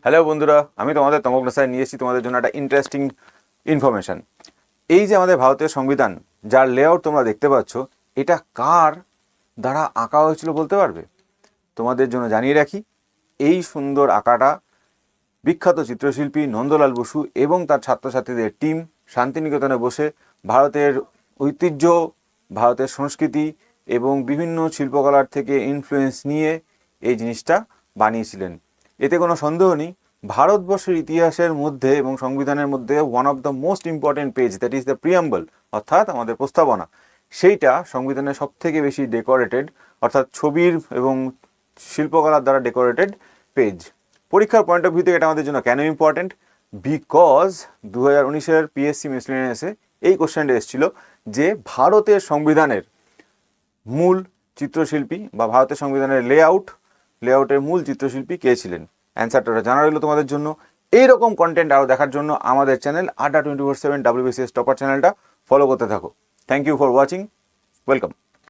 Hello বন্ধুরা, আমি তোমাদের তমক নেশায় নিয়ে এসেছি তোমাদের জন্য একটা ইন্টারেস্টিং ইনফরমেশন। এই যে আমাদের ভারতের সংবিধান, যার লেআউট তোমরা দেখতে পাচ্ছ, এটা কার দ্বারা আঁকা হয়েছিল বলতে পারবে? তোমাদের জন্য জানিয়ে রাখি, এই সুন্দর আঁকাটা বিখ্যাত চিত্রশিল্পী নন্দলাল বসু এবং তার ছাত্রছাত্রীদের টিম শান্তিনিকেতনে বসে ভারতের ঐতিহ্য, ভারতের সংস্কৃতি এবং বিভিন্ন শিল্পকলার থেকে ইনফ্লুয়েন্স নিয়ে এই জিনিসটা বানিয়েছিলেন। এতে কোনো সন্দেহ নেই, ভারতবর্ষের ইতিহাসের মধ্যে এবং সংবিধানের মধ্যে one of the most important page, that is the preamble, অর্থাৎ আমাদের প্রস্তাবনা, সেইটা সংবিধানের সব থেকে বেশি ডেকোরেটেড, অর্থাৎ ছবির এবং শিল্পকলার দ্বারা ডেকোরেটেড পেজ। পরীক্ষার পয়েন্ট অফ ভিউ থেকে এটা আমাদের জন্য কেন ইম্পর্টেন্ট? বিকজ 2019-এর পিএসসি মিসলেনিয়াসে এই কোশ্চেনটা এসেছিল যে ভারতের সংবিধানের মূল চিত্রশিল্পী বা ভারতের সংবিধানের লেআউটের মূল চিত্রশিল্পী কে ছিলেন। অ্যান্সারটা জানা রইল তোমাদের জন্য। এইরকম কন্টেন্ট আরও দেখার জন্য আমাদের চ্যানেল আড্ডা 24/7 WBCS টপার চ্যানেলটা ফলো করতে থাকো। Thank you for watching, welcome.